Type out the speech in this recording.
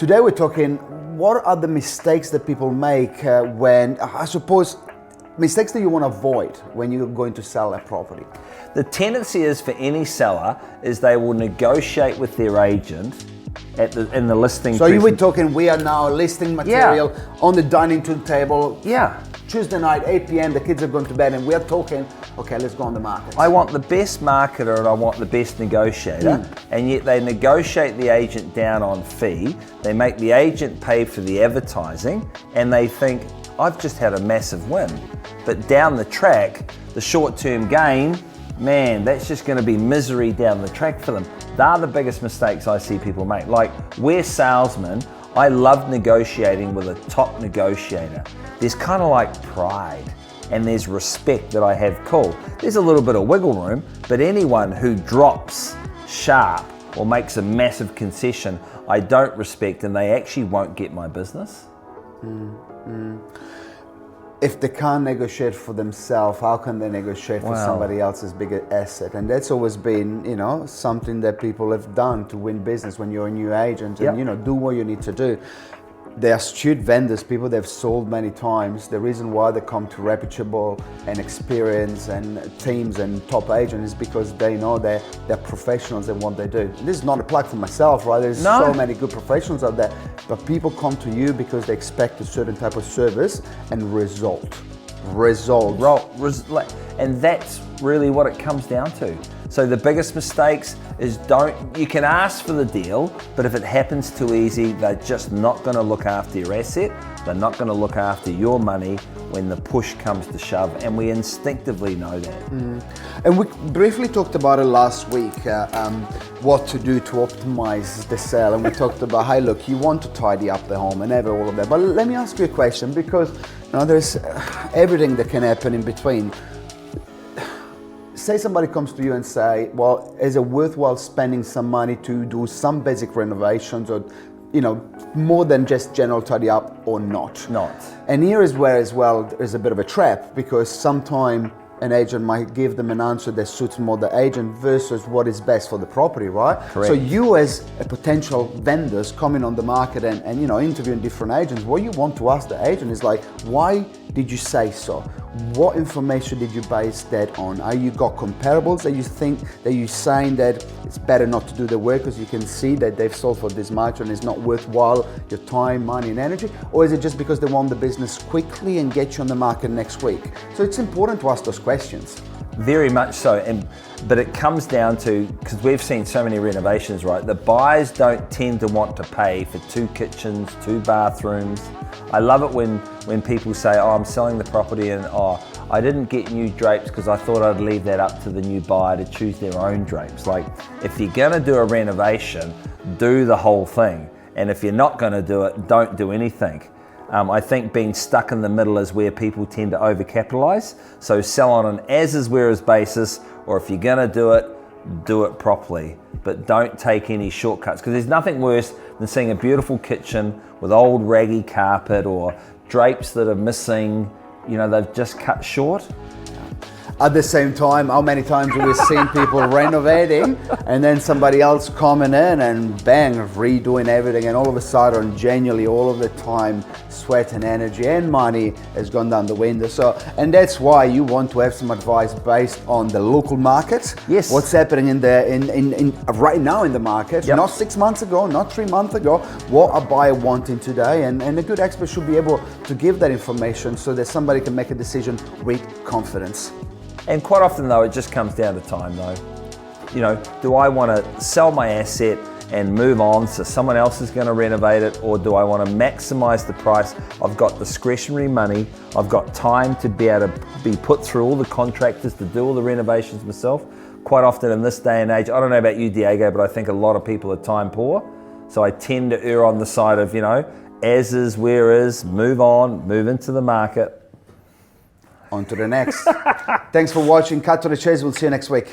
Today we're talking, what are the mistakes that people make when, I suppose, mistakes that you want to avoid when you're going to sell a property? The tendency is for any seller is they will negotiate with their agent in the listing. So you were talking, we are now listing material on the dining room table. Yeah. Tuesday night, 8 p.m, the kids are going to bed and we are talking, okay, let's go on the market. I want the best marketer and I want the best negotiator, and yet they negotiate the agent down on fee, they make the agent pay for the advertising, and they think, I've just had a massive win. But down the track, the short-term gain, man, that's just going to be misery down the track for them. They're the biggest mistakes I see people make. Like, we're salesmen, I love negotiating with a top negotiator. There's kind of like pride and there's respect that I have. Cool. There's a little bit of wiggle room, but anyone who drops sharp or makes a massive concession, I don't respect, and they actually won't get my business. If they can't negotiate for themselves, how can they negotiate for somebody else's bigger asset? And that's always been, you know, something that people have done to win business when you're a new agent and, you know, do what you need to do. They're astute vendors, people they've sold many times. The reason why they come to reputable and experienced and teams and top agents is because they know they're professionals in what they do. This is not a plug for myself, right? There's so many good professionals out there, but people come to you because they expect a certain type of service and result. And that's really what it comes down to. So the biggest mistakes is you can ask for the deal, but if it happens too easy, they're just not going to look after your asset. They're not going to look after your money when the push comes to shove, and we instinctively know that. And we briefly talked about it last week, what to do to optimize the sale, and we talked about, hey, look, you want to tidy up the home and have all of that. But let me ask you a question, because you know, there's everything that can happen in between. Say somebody comes to you and say, well, is it worthwhile spending some money to do some basic renovations, or, you know, more than just general tidy up, or not? Not. And here is where as well there's a bit of a trap, because sometimes an agent might give them an answer that suits more the agent versus what is best for the property, right? Correct. So you as a potential vendors coming on the market and you know, interviewing different agents, what you want to ask the agent is like, why did you say so? What information did you base that on? Are you got comparables that you think that you're saying that it's better not to do the work because you can see that they've sold for this much and it's not worthwhile your time, money and energy? Or is it just because they want the business quickly and get you on the market next week? So it's important to ask those questions. Very much so, but it comes down to, because we've seen so many renovations, right? The buyers don't tend to want to pay for 2 kitchens, 2 bathrooms. I love it when people say, oh, I'm selling the property and I didn't get new drapes because I thought I'd leave that up to the new buyer to choose their own drapes. Like, if you're gonna do a renovation, do the whole thing. And if you're not gonna do it, don't do anything. I think being stuck in the middle is where people tend to overcapitalize. So sell on an as-is, where-is basis, or if you're gonna do it properly. But don't take any shortcuts, because there's nothing worse than seeing a beautiful kitchen with old raggy carpet or drapes that are missing, you know, they've just cut short. At the same time, how many times have we seen people renovating and then somebody else coming in and bang, redoing everything, and all of a sudden, genuinely all of the time, sweat and energy and money has gone down the window. So, and that's why you want to have some advice based on the local market. Yes. What's happening in right now in the market, not 6 months ago, not 3 months ago, what a buyer wanting today, and a good expert should be able to give that information so that somebody can make a decision with confidence. And quite often though, it just comes down to time though. You know, do I want to sell my asset and move on so someone else is going to renovate it, or do I want to maximize the price? I've got discretionary money, I've got time to be able to be put through all the contractors to do all the renovations myself. Quite often in this day and age, I don't know about you, Diego, but I think a lot of people are time poor. So I tend to err on the side of, you know, as is, where is, move on, move into the market. On to the next. Thanks for watching. Cut to the chase. We'll see you next week.